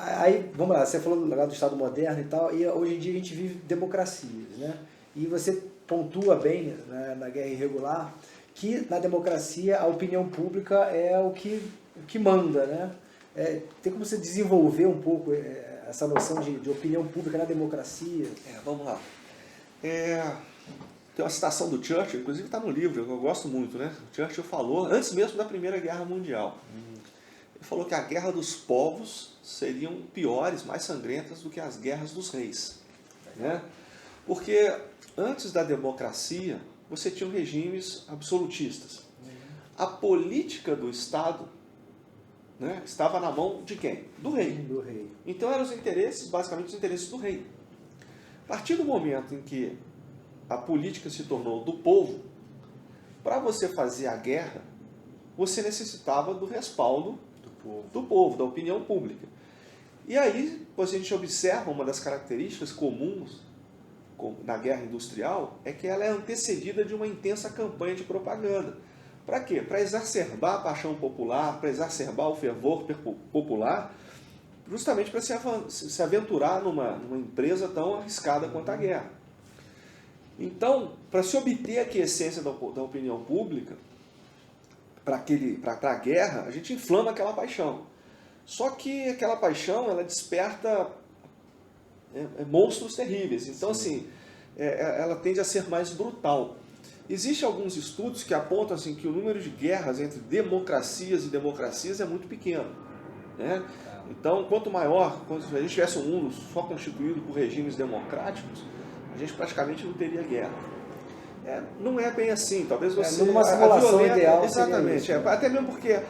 Aí, vamos lá, você falou do Estado moderno e tal, e hoje em dia a gente vive democracias, né? E você pontua bem, né, na guerra irregular que na democracia a opinião pública é o que manda, né? Tem como você desenvolver um pouco essa noção de opinião pública na democracia? Vamos lá. Tem uma citação do Churchill, inclusive está no livro, eu gosto muito, né? O Churchill falou, antes mesmo da Primeira Guerra Mundial, ele falou que a guerra dos povos seriam piores, mais sangrentas do que as guerras dos reis, né? Porque antes da democracia, você tinha regimes absolutistas. A política do Estado, né, estava na mão de quem? Do rei. Do rei. Então eram os interesses, basicamente os interesses do rei. A partir do momento em que a política se tornou do povo, para você fazer a guerra, você necessitava do respaldo do povo, da opinião pública. E aí, a gente observa uma das características comuns na guerra industrial, é que ela é antecedida de uma intensa campanha de propaganda. Para quê? Para exacerbar a paixão popular, para exacerbar o fervor popular, justamente para se aventurar numa empresa tão arriscada quanto a guerra. Então, para se obter a aquiescência da opinião pública, para a guerra, a gente inflama aquela paixão. Só que aquela paixão, ela desperta monstros terríveis. Então, assim, ela tende a ser mais brutal. Existem alguns estudos que apontam assim, que o número de guerras entre democracias e democracias é muito pequeno, né? Então, quanto maior, se a gente tivesse um mundo só constituído por regimes democráticos, a gente praticamente não teria guerra. Não é bem assim, talvez você... numa simulação ideal. Exatamente, isso, né? Até mesmo porque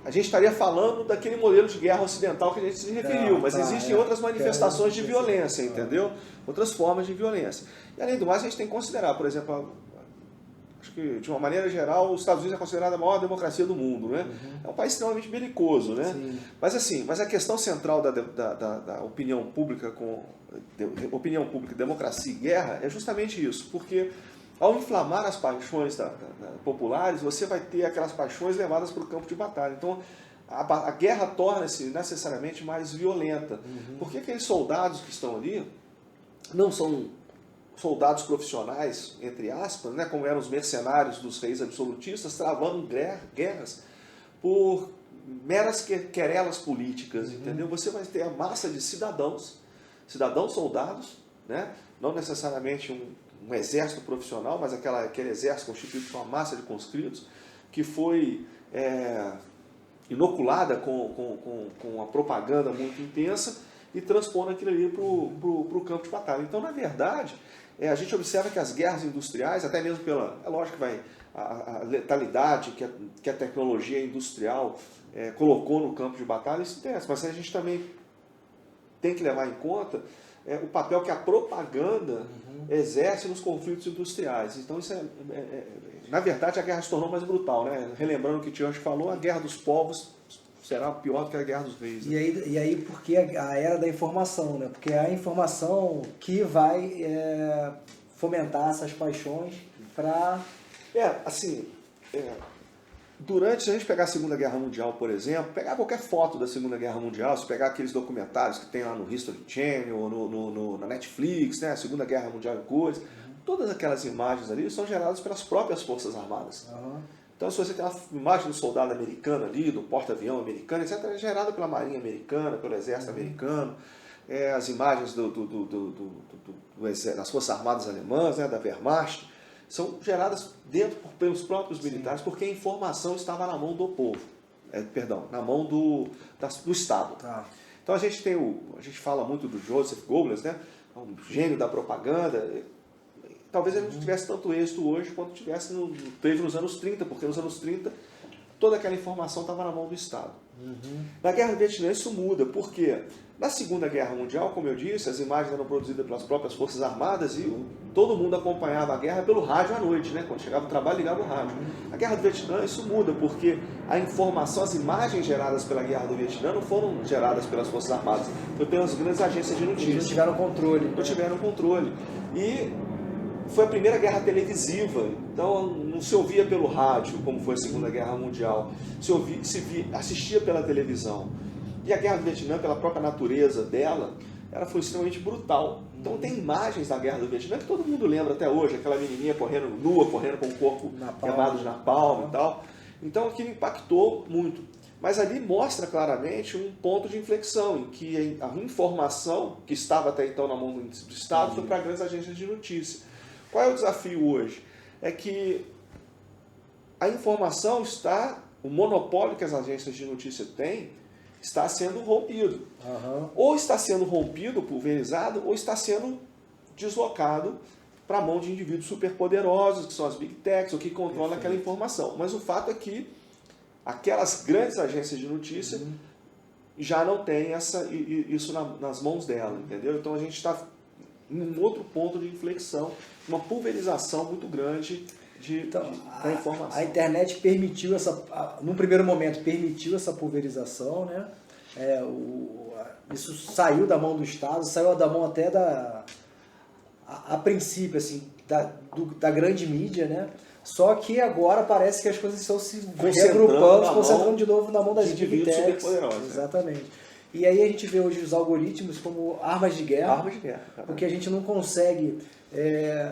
a gente estaria falando daquele modelo de guerra ocidental que a gente se referiu, mas existem outras manifestações de violência, entendeu? Outras formas de violência. E além do mais, a gente tem que considerar, por exemplo, acho que de uma maneira geral, os Estados Unidos é considerada a maior democracia do mundo, né? É um país extremamente belicoso, né? Mas a questão central da opinião pública democracia e guerra é justamente isso, porque ao inflamar as paixões populares, você vai ter aquelas paixões levadas para o campo de batalha. Então, a guerra torna-se necessariamente mais violenta, porque aqueles soldados que estão ali não são soldados profissionais, entre aspas, né, como eram os mercenários dos reis absolutistas, travando guerras por meras querelas políticas, entendeu? Você vai ter a massa de cidadãos soldados, né, não necessariamente um exército profissional, mas aquele exército constituído por uma massa de conscritos, que foi inoculada com a propaganda muito intensa e transpondo aquilo ali para o campo de batalha. Então, na verdade, a gente observa que as guerras industriais, até mesmo é lógico que a letalidade que a tecnologia industrial colocou no campo de batalha, isso interessa, mas a gente também tem que levar em conta o papel que a propaganda exerce nos conflitos industriais. Então, isso na verdade, a guerra se tornou mais brutal, né? Relembrando o que o Churchill falou, a guerra dos povos será pior do que a guerra dos reis. Né? E aí porque a era da informação, né? Porque é a informação que vai fomentar essas paixões para... se a gente pegar a Segunda Guerra Mundial, por exemplo, pegar qualquer foto da Segunda Guerra Mundial, se pegar aqueles documentários que tem lá no History Channel, ou na Netflix, né, a Segunda Guerra Mundial em cores, todas aquelas imagens ali são geradas pelas próprias Forças Armadas. Então, se você tem uma imagem do soldado americano ali, do porta-avião americano, etc., é gerada pela Marinha Americana, pelo Exército americano, as imagens das Forças Armadas Alemãs, né, da Wehrmacht, são geradas pelos próprios militares, porque a informação estava na mão do povo, na mão do Estado. Então a gente fala muito do Joseph Goebbels, né, um gênio da propaganda. Talvez ele não tivesse tanto êxito hoje quanto teve nos anos 30, porque nos anos 30 toda aquela informação estava na mão do Estado. Na Guerra do Vietnã isso muda, porque na Segunda Guerra Mundial, como eu disse, as imagens eram produzidas pelas próprias Forças Armadas e todo mundo acompanhava a guerra pelo rádio à noite, né? Quando chegava o trabalho, ligava o rádio. Na Guerra do Vietnã isso muda, porque a informação, as imagens geradas pela Guerra do Vietnã não foram geradas pelas Forças Armadas, foi pelas grandes agências de notícias. Eles não tiveram controle. Não tiveram controle. E foi a primeira guerra televisiva, então não se ouvia pelo rádio, como foi a Segunda Guerra Mundial, assistia pela televisão. E a Guerra do Vietnã, pela própria natureza dela, ela foi extremamente brutal. Então tem imagens da Guerra do Vietnã que todo mundo lembra até hoje, aquela menininha correndo nua, correndo com o corpo queimado de napalm e tal. Então aquilo impactou muito. Mas ali mostra claramente um ponto de inflexão, em que a informação, que estava até então na mão do Estado, foi para grandes agências de notícia. Qual é o desafio hoje? É que a informação está, o monopólio que as agências de notícia têm, está sendo rompido. Ou está sendo rompido, pulverizado, ou está sendo deslocado para a mão de indivíduos superpoderosos, que são as Big Techs, ou que controlam aquela informação. Mas o fato é que aquelas grandes agências de notícia já não têm isso nas mãos dela, entendeu? Então a gente está em um outro ponto de inflexão, uma pulverização muito grande da informação. A internet permitiu num primeiro momento, permitiu essa pulverização, né? Isso saiu da mão do Estado, saiu da mão até a princípio, assim, da grande mídia, né? Só que agora parece que as coisas estão se reagrupando, concentrando de novo na mão das Big Techs. Exatamente. E aí a gente vê hoje os algoritmos como armas de guerra. Porque a gente não consegue,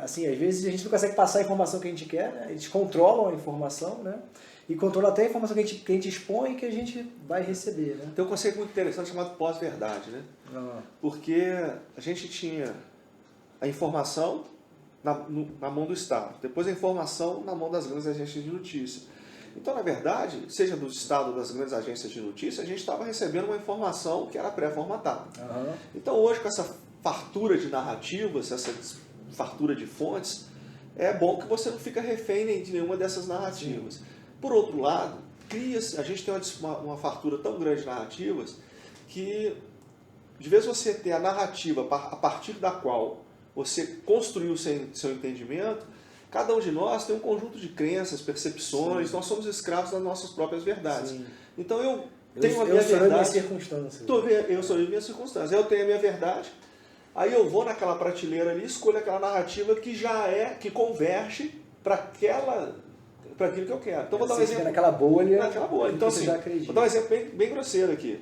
assim, às vezes a gente não consegue passar a informação que a gente quer, né? Eles controlam a informação, né? E controlam até a informação que a gente expõe e que a gente vai receber, né? Tem um conceito muito interessante chamado pós-verdade, né? Porque a gente tinha a informação na mão do Estado, depois a informação na mão das grandes agências de notícia. Então, na verdade, seja do Estado ou das grandes agências de notícia, a gente estava recebendo uma informação que era pré-formatada. Então, hoje, com essa fartura de narrativas, essa fartura de fontes, é bom que você não fica refém de nenhuma dessas narrativas. Sim. Por outro lado, a gente tem uma fartura tão grande de narrativas que, de vez você ter a narrativa a partir da qual você construiu o seu entendimento, cada um de nós tem um conjunto de crenças, percepções, Sim. Nós somos escravos das nossas próprias verdades. Sim. Então eu tenho a minha verdade. Eu sou as minhas circunstâncias. Eu sou as minhas circunstâncias. Eu tenho a minha verdade, aí eu vou naquela prateleira ali, escolho aquela narrativa que converge para aquilo que eu quero. Então vou dar um exemplo. Naquela bolha. Então, assim, vou dar um exemplo bem grosseiro aqui.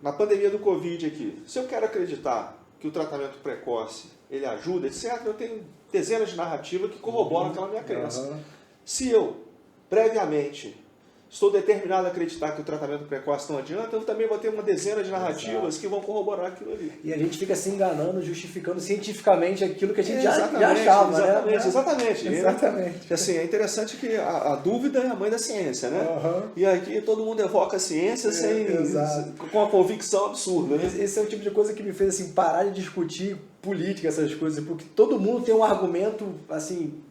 Na pandemia do Covid aqui, se eu quero acreditar que o tratamento precoce ele ajuda, etc., eu tenho dezenas de narrativas que corroboram aquela minha crença. Se eu, previamente, estou determinado a acreditar que o tratamento precoce não adianta, eu também vou ter uma dezena de narrativas que vão corroborar aquilo ali. E a gente fica se enganando, justificando cientificamente aquilo que a gente já achava. Exatamente. Assim, é interessante que a dúvida é a mãe da ciência, né? E aqui todo mundo evoca a ciência com uma convicção absurda. Né? Esse é o tipo de coisa que me fez assim, parar de discutir política, essas coisas, porque todo mundo tem um argumento assim...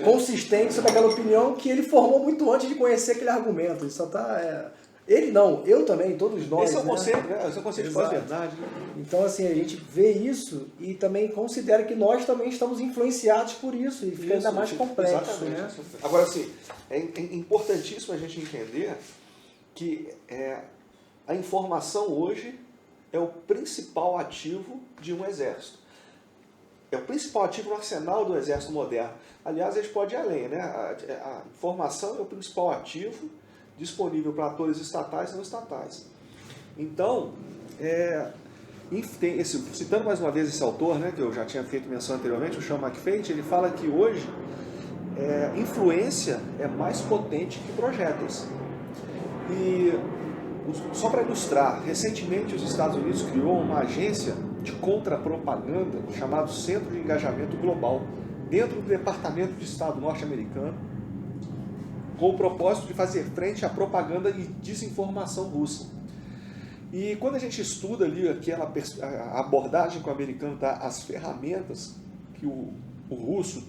consistente sobre aquela opinião que ele formou muito antes de conhecer aquele argumento. Ele só está... Ele não, eu também, todos nós. Esse é o conceito, né? Esse é o conceito de pós-verdade. Né? Então, assim, a gente vê isso e também considera que nós também estamos influenciados por isso e fica ainda mais complexo. Exatamente. Né? Agora, assim, é importantíssimo a gente entender que a informação hoje é o principal ativo de um exército. É o principal ativo no arsenal do exército moderno. Aliás, a gente pode ir além, né? A informação é o principal ativo disponível para atores estatais e não estatais. Então, citando mais uma vez esse autor, né, que eu já tinha feito menção anteriormente, o Sean McFate, ele fala que hoje influência é mais potente que projéteis. E, só para ilustrar, recentemente os Estados Unidos criou uma agência de contra-propaganda chamado Centro de Engajamento Global, dentro do Departamento de Estado norte-americano, com o propósito de fazer frente à propaganda e desinformação russa. E quando a gente estuda ali a abordagem que o americano dá às ferramentas que o russo,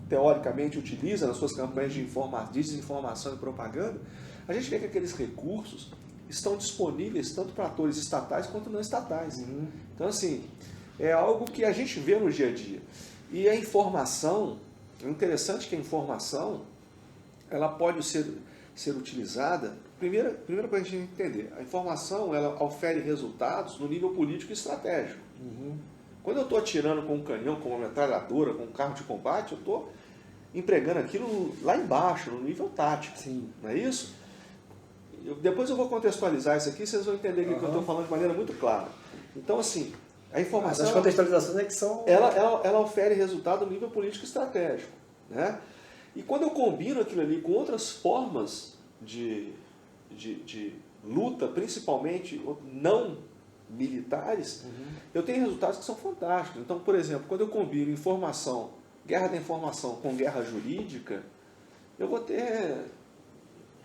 teoricamente, utiliza nas suas campanhas de desinformação e propaganda, a gente vê que aqueles recursos estão disponíveis tanto para atores estatais quanto não estatais. Então, assim, é algo que a gente vê no dia a dia. E a informação, é interessante que a informação, ela pode ser utilizada, primeira coisa a gente entender, a informação ela ofere resultados no nível político e estratégico. Quando eu estou atirando com um canhão, com uma metralhadora, com um carro de combate, eu estou empregando aquilo lá embaixo, no nível tático. Sim. Não é isso? depois eu vou contextualizar isso aqui, vocês vão entender que eu estou falando de maneira muito clara. Então, assim, a informação... As contextualizações é que são... Ela ofere resultado no nível político estratégico, né? E quando eu combino aquilo ali com outras formas de luta, principalmente não militares, eu tenho resultados que são fantásticos. Então, por exemplo, quando eu combino informação, guerra da informação com guerra jurídica, eu vou ter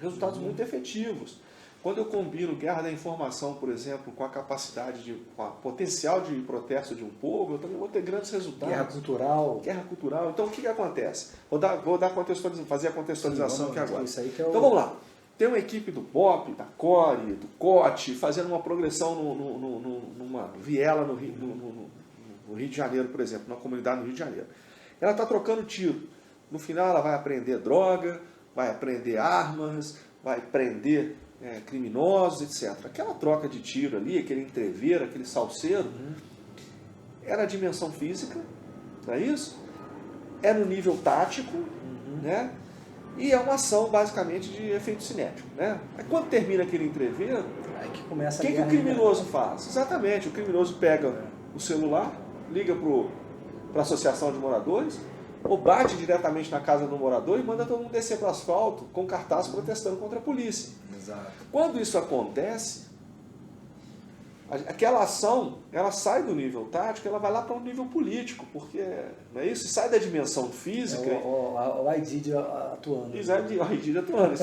resultados muito efetivos. Quando eu combino guerra da informação, por exemplo, com a capacidade, com a potencial de protesto de um povo, eu também vou ter grandes resultados. Guerra cultural. Guerra cultural. Então, o que acontece? Fazer a contextualização aqui agora. Isso aí que é Então, vamos lá. Tem uma equipe do BOP, da CORE, do COT, fazendo uma progressão numa viela no Rio de Janeiro, por exemplo, numa comunidade no Rio de Janeiro. Ela está trocando tiro. No final, ela vai aprender droga, vai aprender armas, vai prender criminosos, etc. Aquela troca de tiro ali, aquele entrever, aquele salseiro, era a dimensão física, não é isso? É no nível tático, né? E é uma ação, basicamente, de efeito cinético, né? Aí, quando termina aquele entrever, aí que começa o que o criminoso faz? Exatamente, o criminoso pega o celular, liga para a associação de moradores, ou bate diretamente na casa do morador e manda todo mundo descer para o asfalto com cartaz protestando contra a polícia. Exato. Quando isso acontece, aquela ação, ela sai do nível tático, ela vai lá para um nível político, porque não é isso? Sai da dimensão física. O IDID atuando. Exato, o IDID atuando.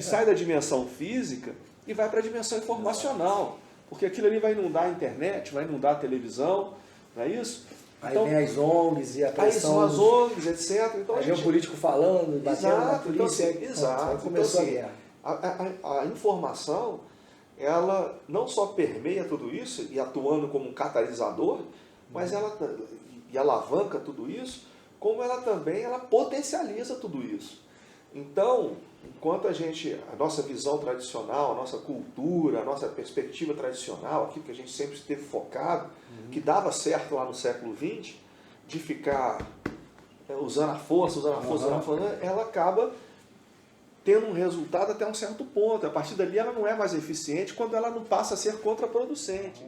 Sai da dimensão física e vai para a dimensão informacional, porque aquilo ali vai inundar a internet, vai inundar a televisão, não é isso? Aí então, vem as ONGs e a pressão. Aí são as ONGs, etc. Então, aí vem o político falando, batendo na polícia. Então, exato. Aí começou então, assim, a informação, ela não só permeia tudo isso, e atuando como um catalisador, mas ela e alavanca tudo isso, como ela também potencializa tudo isso. Então, enquanto a nossa visão tradicional, a nossa cultura, a nossa perspectiva tradicional, aquilo que a gente sempre esteve focado, que dava certo lá no século XX, de ficar usando a força, ela acaba tendo um resultado até um certo ponto. A partir dali ela não é mais eficiente quando ela não passa a ser contraproducente.